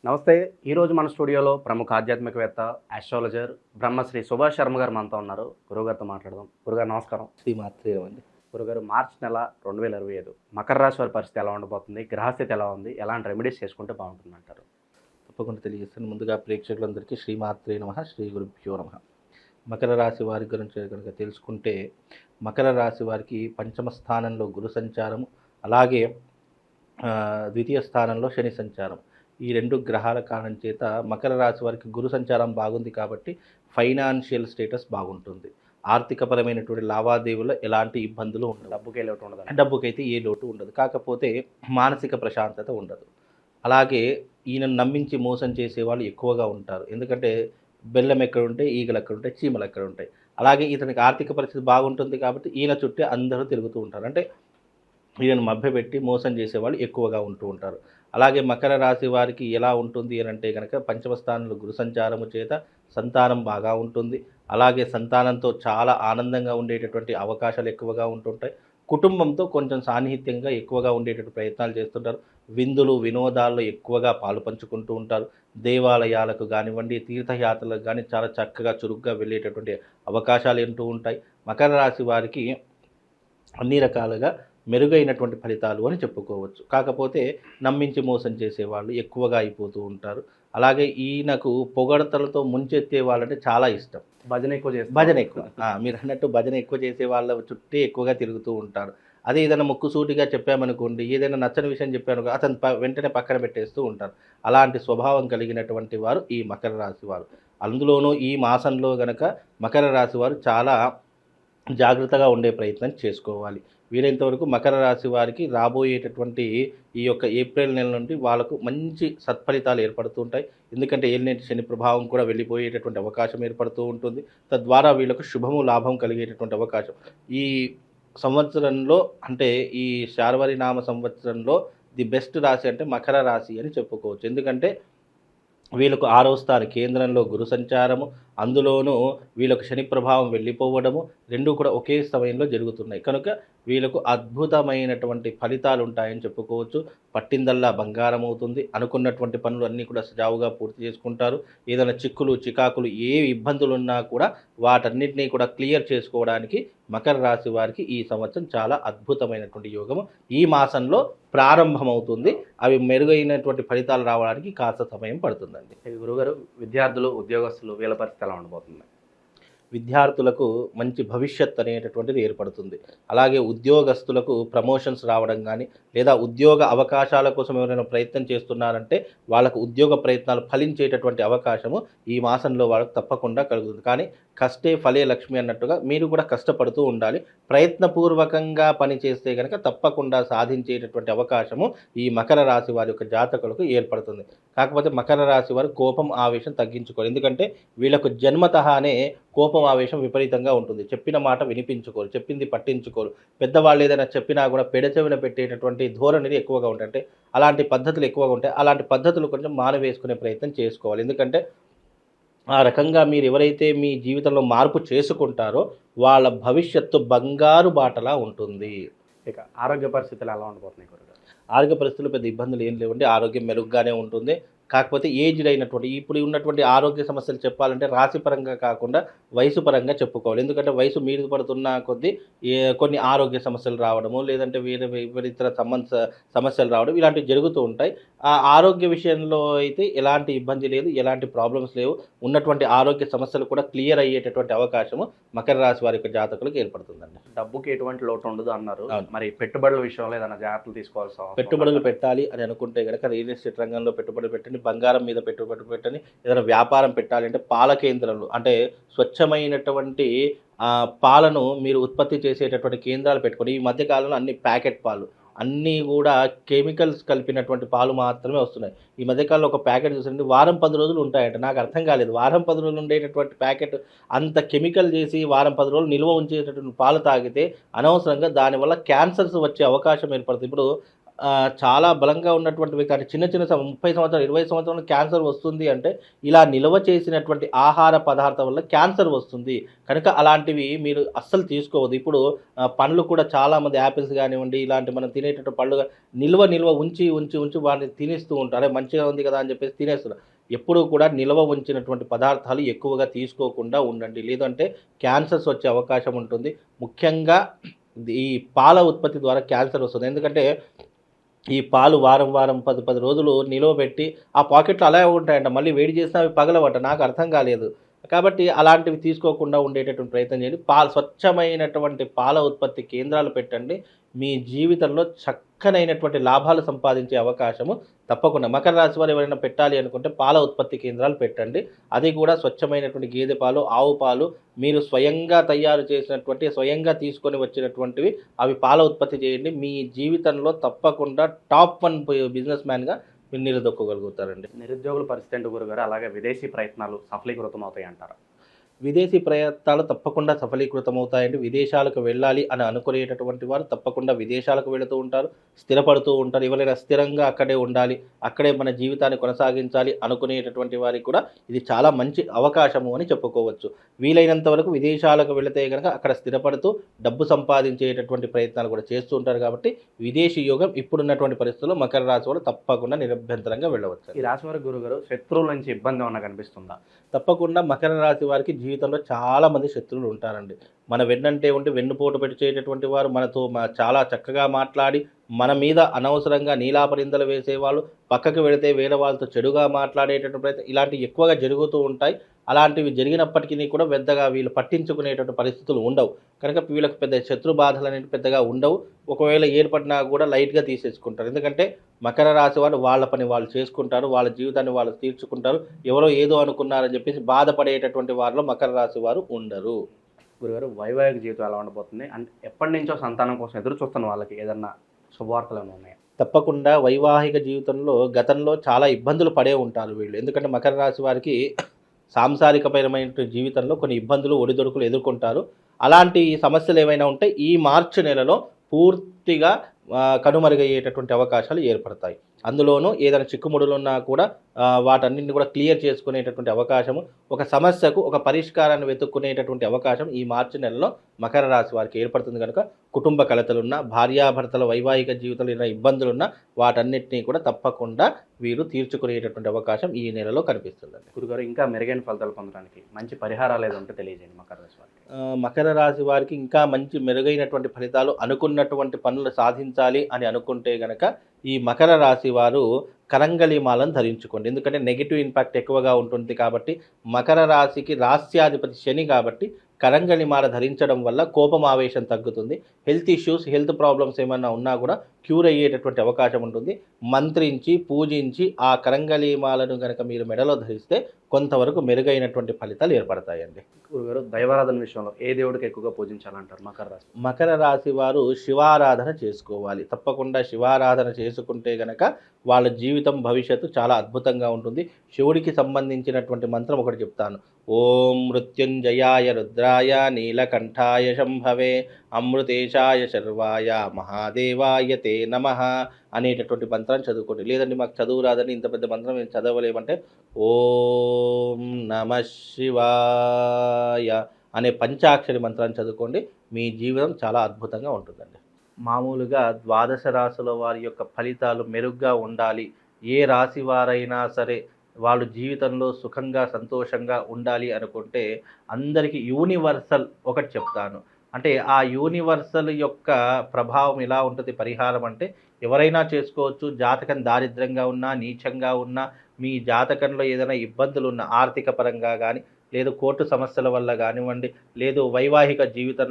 నమస్తే. ఈరోజు మన స్టూడియోలో ప్రముఖ ఆధ్యాత్మికవేత్త, ఆస్ట్రాలజర్ బ్రహ్మశ్రీ సుభాష్ శర్మ గారు మనతో ఉన్నారు. గురువుగారితో మాట్లాడదాం. గురుగారు నమస్కారం. శ్రీమాత్రే అండి. గురుగారు, మార్చి నెల 2025 మకర రాశి వారి పరిస్థితి ఎలా ఉండబోతుంది? గ్రహస్థితి ఎలా ఉంది? ఎలాంటి రెమెడీస్ చేసుకుంటే బాగుంటుందంటారు? తప్పకుండా తెలియజేస్తాను. ముందుగా ప్రేక్షకులందరికీ శ్రీమాత్రే నమః, శ్రీ గురుభ్యో నమః. మకర రాశి వారి గురించి కనుక తెలుసుకుంటే, మకర రాశి వారికి పంచమ స్థానంలో గురు సంచారం, అలాగే ద్వితీయ స్థానంలో శని సంచారం. ఈ రెండు గ్రహాల కారణం చేత మకర రాశి వారికి గురు సంచారం బాగుంది కాబట్టి ఫైనాన్షియల్ స్టేటస్ బాగుంటుంది. ఆర్థికపరమైనటువంటి లావాదేవీలో ఎలాంటి ఇబ్బందులు ఉండవు. డబ్బుకే లోటు ఉండదు. డబ్బుకైతే ఏ లోటు ఉండదు. కాకపోతే మానసిక ప్రశాంతత ఉండదు. అలాగే ఈయనను నమ్మించి మోసం చేసేవాళ్ళు ఎక్కువగా ఉంటారు. ఎందుకంటే బెల్లం ఎక్కడుంటే ఈగలు ఎక్కడుంటాయి, చీమలు ఎక్కడ ఉంటాయి. అలాగే ఇతనికి ఆర్థిక పరిస్థితి బాగుంటుంది కాబట్టి ఈయన చుట్టే అందరూ తిరుగుతూ ఉంటారు. అంటే ఈయనను మభ్యపెట్టి మోసం చేసేవాళ్ళు ఎక్కువగా ఉంటూ ఉంటారు. అలాగే మకర రాశి వారికి ఎలా ఉంటుంది అని అంటే కనుక, పంచమ స్థానంలో గురు సంచారము చేత సంతానం బాగా ఉంటుంది. అలాగే సంతానంతో చాలా ఆనందంగా ఉండేటటువంటి అవకాశాలు ఎక్కువగా ఉంటుంటాయి. కుటుంబంతో కొంచెం సాన్నిహిత్యంగా ఎక్కువగా ఉండేటటువంటి ప్రయత్నాలు చేస్తుంటారు. విందులు వినోదాల్లో ఎక్కువగా పాలు పంచుకుంటూ ఉంటారు. దేవాలయాలకు కానివ్వండి, తీర్థయాత్రలకు కానీ చాలా చక్కగా చురుగ్గా వెళ్ళేటటువంటి అవకాశాలు ఉంటూ ఉంటాయి. మకర రాశి వారికి అన్ని రకాలుగా మెరుగైనటువంటి ఫలితాలు అని చెప్పుకోవచ్చు. కాకపోతే నమ్మించి మోసం చేసేవాళ్ళు ఎక్కువగా అయిపోతూ ఉంటారు. అలాగే ఈయనకు పొగడతలతో ముంచెత్తే వాళ్ళంటే చాలా ఇష్టం. భజన ఎక్కువ చేస్తారు. భజన ఎక్కువ, మీరు అన్నట్టు భజన ఎక్కువ చేసే వాళ్ళ చుట్టే ఎక్కువగా తిరుగుతూ ఉంటారు. అదే ఏదైనా ముక్కుసూటిగా చెప్పామనుకోండి, ఏదైనా నచ్చని విషయం చెప్పాను అతను వెంటనే పక్కన పెట్టేస్తూ ఉంటారు. అలాంటి స్వభావం కలిగినటువంటి వారు ఈ మకర రాశి వారు. అందులోనూ ఈ మాసంలో గనక మకర రాశి వారు చాలా జాగ్రత్తగా ఉండే ప్రయత్నం చేసుకోవాలి. వీలైనంతవరకు మకర రాశి వారికి రాబోయేటటువంటి ఈ యొక్క ఏప్రిల్ నెల నుండి వాళ్ళకు మంచి సత్ఫలితాలు ఏర్పడుతూ ఉంటాయి. ఎందుకంటే ఏలినేటి శని ప్రభావం కూడా వెళ్ళిపోయేటటువంటి అవకాశం ఏర్పడుతూ ఉంటుంది. తద్వారా వీళ్ళకు శుభము లాభం కలిగేటటువంటి అవకాశం ఈ సంవత్సరంలో, అంటే ఈ శార్వరి నామ సంవత్సరంలో ది బెస్ట్ రాశి అంటే మకర రాశి అని చెప్పుకోవచ్చు. ఎందుకంటే వీళ్ళకు 6వ స్థానం కేంద్రంలో గురు సంచారము, అందులోనూ వీళ్ళకు శని ప్రభావం వెళ్ళిపోవడము, రెండూ కూడా ఒకే సమయంలో జరుగుతున్నాయి. కనుక వీళ్ళకు అద్భుతమైనటువంటి ఫలితాలు ఉంటాయని చెప్పుకోవచ్చు. పట్టిందల్లా బంగారం అవుతుంది. అనుకున్నటువంటి పనులు అన్నీ కూడా సజావుగా పూర్తి చేసుకుంటారు. ఏదైనా చిక్కులు చికాకులు ఏ ఇబ్బందులు ఉన్నా కూడా వాటన్నిటినీ కూడా క్లియర్ చేసుకోవడానికి మకర రాశి వారికి ఈ సంవత్సరం చాలా అద్భుతమైనటువంటి యోగము ఈ మాసంలో ప్రారంభమవుతుంది. అవి మెరుగైనటువంటి ఫలితాలు రావడానికి కాస్త సమయం పడుతుందండి. గురుగారు, విద్యార్థులు, ఉద్యోగస్తులు వీళ్ళ పరిస్థితి ఎలా ఉండబోతుంది? విద్యార్థులకు మంచి భవిష్యత్ అనేటటువంటిది ఏర్పడుతుంది. అలాగే ఉద్యోగస్తులకు ప్రమోషన్స్ రావడం కానీ, లేదా ఉద్యోగ అవకాశాల కోసం ఎవరైనా ప్రయత్నం చేస్తున్నారంటే వాళ్ళకు ఉద్యోగ ప్రయత్నాలు ఫలించేటటువంటి అవకాశము ఈ మాసంలో వాళ్ళకు తప్పకుండా కలుగుతుంది. కానీ కష్టే ఫలే లక్ష్మి అన్నట్టుగా మీరు కూడా కష్టపడుతూ ఉండాలి. ప్రయత్నపూర్వకంగా పనిచేస్తే కనుక తప్పకుండా సాధించేటటువంటి అవకాశము ఈ మకర రాశి వారి యొక్క జాతకులకు ఏర్పడుతుంది. కాకపోతే మకర రాశి వారు కోపం ఆవేశం తగ్గించుకోవాలి. ఎందుకంటే వీళ్ళకు జన్మతహానే కోపం ఆవేశం విపరీతంగా ఉంటుంది. చెప్పిన మాట వినిపించుకోరు, చెప్పింది పట్టించుకోరు. పెద్దవాళ్ళు ఏదైనా చెప్పినా కూడా పెడచెవిన పెట్టేటటువంటి ధోరణిలు ఎక్కువగా ఉంటాయి. అంటే అలాంటి పద్ధతులు ఎక్కువగా ఉంటాయి. అలాంటి పద్ధతులు కొంచెం మానవేసుకునే ప్రయత్నం చేసుకోవాలి. ఎందుకంటే ఆ రకంగా మీరు ఎవరైతే మీ జీవితంలో మార్పు చేసుకుంటారో వాళ్ళ భవిష్యత్తు బంగారు బాటలా ఉంటుంది. ఇక ఆరోగ్య పరిస్థితులు ఎలా ఉండబోతున్నాయి గురుగారు? ఆరోగ్య పరిస్థితులు పెద్ద ఇబ్బందులు ఏం లేవండి. ఆరోగ్యం మెరుగ్గానే ఉంటుంది. కాకపోతే ఏజ్డ్ అయినటువంటి ఇప్పుడు ఉన్నటువంటి ఆరోగ్య సమస్యలు చెప్పాలంటే రాశిపరంగా కాకుండా వయసు పరంగా చెప్పుకోవాలి. ఎందుకంటే వయసు మీది పడుతున్న కొద్దీ కొన్ని ఆరోగ్య సమస్యలు రావడము, లేదంటే వేరే ఇతర సమస్యలు రావడం ఇలాంటివి జరుగుతూ ఉంటాయి. ఆ ఆరోగ్య విషయంలో అయితే ఎలాంటి ఇబ్బంది లేదు, ఎలాంటి ప్రాబ్లమ్స్ లేవు. ఉన్నటువంటి ఆరోగ్య సమస్యలు కూడా క్లియర్ అయ్యేటటువంటి అవకాశము మకర రాశి వారి యొక్క జాతకులకు ఏర్పడుతుందండి. డబ్బుకి ఎటువంటి లోటు ఉండదు అన్నారు. అవును. మరి పెట్టుబడుల విషయంలో ఏదైనా జాగ్రత్తలు తీసుకోవాల్సిన అవసరం పెట్టుబడులు పెట్టాలి అని అనుకుంటే కనుక రియల్ ఎస్టేట్ రంగంలో పెట్టుబడులు పెట్టండి, బంగారం మీద పెట్టుబడి పెట్టండి. ఏదైనా వ్యాపారం పెట్టాలి అంటే పాల కేంద్రాలు, అంటే స్వచ్ఛమైనటువంటి పాలను మీరు ఉత్పత్తి చేసేటటువంటి కేంద్రాలు పెట్టుకొని. ఈ మధ్యకాలంలో అన్ని ప్యాకెట్ పాలు, అన్నీ కూడా కెమికల్స్ కలిపినటువంటి పాలు మాత్రమే వస్తున్నాయి. ఈ మధ్యకాలంలో ఒక ప్యాకెట్ చూసండి వారం 10 రోజులు ఉంటాయంట. నాకు అర్థం కాలేదు. వారం 10 రోజులు ఉండేటటువంటి ప్యాకెట్ అంత కెమికల్ చేసి వారం 10 రోజులు నిల్వ ఉంచేటటువంటి పాలు తాగితే అనవసరంగా దానివల్ల క్యాన్సర్స్ వచ్చే అవకాశం ఏర్పడుతుంది. ఇప్పుడు చాలా బలంగా ఉన్నటువంటి వ్యక్తి అంటే చిన్న చిన్న 30 సంవత్సరాలు 20 సంవత్సరాలు క్యాన్సర్ వస్తుంది అంటే ఇలా నిల్వ చేసినటువంటి ఆహార పదార్థం వల్ల క్యాన్సర్ వస్తుంది. కనుక అలాంటివి మీరు అస్సలు తీసుకోవద్దు. ఇప్పుడు పండ్లు కూడా చాలామంది యాపిల్స్ కానివ్వండి, ఇలాంటి మనం తినేటటువంటి పళ్ళు నిల్వ ఉంచి వాటిని తినేస్తూ ఉంటారు. అరే మంచిగా ఉంది కదా అని చెప్పేసి తినేస్తున్నారు. ఎప్పుడూ కూడా నిల్వ ఉంచినటువంటి పదార్థాలు ఎక్కువగా తీసుకోకుండా ఉండండి. లేదంటే క్యాన్సర్స్ వచ్చే అవకాశం ఉంటుంది. ముఖ్యంగా ఈ పాల ఉత్పత్తి ద్వారా క్యాన్సర్ వస్తుంది. ఎందుకంటే ఈ పాలు వారం 10 రోజులు నిలువ పెట్టి ఆ పాకెట్లు అలాగే ఉంటాయంట. మళ్ళీ వేడి చేసినా అవి పగలవట. నాకు అర్థం కాలేదు. కాబట్టి అలాంటివి తీసుకోకుండా ఉండేటటువంటి ప్రయత్నం చేయండి. స్వచ్ఛమైనటువంటి పాల ఉత్పత్తి కేంద్రాలు పెట్టండి. మీ జీవితంలో చక్కనైనటువంటి లాభాలు సంపాదించే అవకాశము తప్పకుండా. మకర రాశి వారు ఎవరైనా పెట్టాలి అనుకుంటే పాల ఉత్పత్తి కేంద్రాలు పెట్టండి. అది కూడా స్వచ్ఛమైనటువంటి గేదె పాలు, ఆవు పాలు మీరు స్వయంగా తయారు చేసినటువంటి, స్వయంగా తీసుకొని వచ్చినటువంటివి అవి పాల ఉత్పత్తి చేయండి. మీ జీవితంలో తప్పకుండా టాప్ 1 బిజినెస్ మ్యాన్గా మీరు నిలదొక్కగలుగుతారండి. నిరుద్యోగుల పరిస్థితి ఏంటి గురుగారు? అలాగే విదేశీ ప్రయత్నాలు సఫలీకృతం అవుతాయి అంటారా? విదేశీ ప్రయత్నాలు తప్పకుండా సఫలీకృతమవుతాయండి. విదేశాలకు వెళ్ళాలి అని అనుకునేటటువంటి వారు తప్పకుండా విదేశాలకు వెళుతూ ఉంటారు, స్థిరపడుతూ ఉంటారు. ఎవరైనా స్థిరంగా అక్కడే ఉండాలి, అక్కడే మన జీవితాన్ని కొనసాగించాలి అనుకునేటటువంటి వారికి కూడా ఇది చాలా మంచి అవకాశము అని చెప్పుకోవచ్చు. వీలైనంత వరకు విదేశాలకు వెళితే కనుక అక్కడ స్థిరపడుతూ డబ్బు సంపాదించేటటువంటి ప్రయత్నాలు కూడా చేస్తూ ఉంటారు. కాబట్టి విదేశీ యోగం ఇప్పుడున్నటువంటి పరిస్థితుల్లో మకర రాశి వాళ్ళు తప్పకుండా నిరభ్యంతరంగా వెళ్ళవచ్చు. ఈ రాశి వారి గురుగారు శత్రువుల నుంచి ఇబ్బంది ఏమన్నా కనిపిస్తుందా? తప్పకుండా మకర రాశి వారికి జీవితంలో చాలామంది శత్రువులు ఉంటారండి. మన వెన్నంటే ఉంటే వెన్నుపోటు పెట్టి చేయటటువంటి వారు, మనతో చాలా చక్కగా మాట్లాడి మన మీద అనవసరంగా నీలాపరిందలు వేసేవాళ్ళు, పక్కకు వెళితే వేరే వాళ్ళతో చెడుగా మాట్లాడేటటువంటి ప్రయత్నం ఇలాంటివి ఎక్కువగా జరుగుతూ ఉంటాయి. అలాంటివి జరిగినప్పటికీ కూడా పెద్దగా వీళ్ళు పట్టించుకునేటటువంటి పరిస్థితులు ఉండవు. కనుక వీళ్ళకి పెద్ద శత్రు బాధలు అనేవి పెద్దగా ఉండవు. ఒకవేళ ఏర్పడినా కూడా లైట్గా తీసేసుకుంటారు. ఎందుకంటే మకర రాశి వారు వాళ్ళ పని వాళ్ళు చేసుకుంటారు, వాళ్ళ జీవితాన్ని వాళ్ళు తీర్చుకుంటారు. ఎవరో ఏదో అనుకున్నారని చెప్పేసి బాధపడేటటువంటి వారిలో మకర రాశి వారు ఉండరు. గురుగారు వైవాహిక జీవితం ఎలా ఉండబోతుంది? అంటే ఎప్పటి నుంచో సంతానం కోసం ఎదురు చూస్తున్న వాళ్ళకి ఏదన్నా శుభవార్తలు ఏమైనా ఉన్నాయా? తప్పకుండా వైవాహిక జీవితంలో గతంలో చాలా ఇబ్బందులు పడే ఉంటారు వీళ్ళు. ఎందుకంటే మకర రాశి వారికి సాంసారికపరమైన జీవితంలో కొన్ని ఇబ్బందులు, ఒడిదొడుకులు ఎదుర్కొంటారు. అలాంటి సమస్యలు ఏమైనా ఉంటే ఈ మార్చి నెలలో పూర్తిగా కనుమరుగయ్యేటటువంటి అవకాశాలు ఏర్పడతాయి. అందులోనూ ఏదైనా చిక్కుముడులు ఉన్నా కూడా వాటన్నింటిని కూడా క్లియర్ చేసుకునేటటువంటి అవకాశము, ఒక సమస్యకు ఒక పరిష్కారాన్ని వెతుక్కునేటటువంటి అవకాశం ఈ మార్చి నెలలో మకర రాశి వారికి ఏర్పడుతుంది. కనుక కుటుంబ కలతలున్నా, భార్యాభర్తల వైవాహిక జీవితంలో ఏదైనా ఇబ్బందులున్నా వాటన్నిటినీ కూడా తప్పకుండా వీరు తీర్చుకునేటటువంటి అవకాశం ఈ నెలలో కనిపిస్తుందండి. గురుగారు ఇంకా మెరుగైన ఫలితాలు పొందడానికి మంచి పరిహారాలు ఏదో ఉంటే తెలియజేయండి మకర రాశి వారికి. మకర రాశి వారికి ఇంకా మంచి మెరుగైనటువంటి ఫలితాలు, అనుకున్నటువంటి పనులు సాధించాలి అని అనుకుంటే గనక ఈ మకర రాశి వారు కరంగళి మాలను ధరించుకోండి. ఎందుకంటే నెగిటివ్ ఇంపాక్ట్ ఎక్కువగా ఉంటుంది కాబట్టి, మకర రాశికి రాస్యాధిపతి శని కాబట్టి కరంగళి మాల ధరించడం వల్ల కోపం, ఆవేశం తగ్గుతుంది. హెల్త్ ఇష్యూస్, హెల్త్ ప్రాబ్లమ్స్ ఏమైనా ఉన్నా కూడా క్యూర్ అయ్యేటటువంటి అవకాశం ఉంటుంది. మంత్రించి, పూజించి ఆ కరంగళి మాలను కనుక మీరు మెడలో ధరిస్తే కొంతవరకు మెరుగైనటువంటి ఫలితాలు ఏర్పడతాయండి. గురుగారు దైవారాధన విషయంలో ఏ దేవుడికి ఎక్కువగా పూజించాలంటారు మకర రాశి? మకర రాశి వారు శివారాధన చేసుకోవాలి. తప్పకుండా శివారాధన చేసుకుంటే గనక వాళ్ళ జీవితం, భవిష్యత్తు చాలా అద్భుతంగా ఉంటుంది. శివుడికి సంబంధించినటువంటి మంత్రం ఒకటి చెప్తాను. ఓం మృత్యుంజయాయ రుద్రాయ నీలకంఠాయ శంభవే అమృతేశాయ శర్వాయ మహాదేవాయ తే నమః అనేటటువంటి మంత్రాన్ని చదువుకోండి. లేదండి మాకు చదువు రాదని, ఇంత పెద్ద మంత్రం మేము చదవలేమంటే ఓం నమః శివాయ అనే పంచాక్షరి మంత్రాన్ని చదువుకోండి. మీ జీవితం చాలా అద్భుతంగా ఉంటుందండి. మామూలుగా ద్వాదశ రాశుల వారి యొక్క ఫలితాలు మెరుగ్గా ఉండాలి, ఏ రాశి వారైనా సరే వాళ్ళు జీవితంలో సుఖంగా, సంతోషంగా ఉండాలి అనుకుంటే అందరికీ యూనివర్సల్ ఒకటి చెప్తాను. అంటే ఆ యూనివర్సల్ యొక్క ప్రభావం ఎలా ఉంటుంది పరిహారం అంటే ఎవరైనా చేసుకోవచ్చు. జాతకం దారిద్ర్యంగా ఉన్నా, నీచంగా ఉన్నా, మీ జాతకంలో ఏదైనా ఇబ్బందులు ఉన్న ఆర్థిక పరంగా కానీ, లేదు కోర్టు సమస్యల వల్ల కానివ్వండి, లేదు వైవాహిక జీవితంలో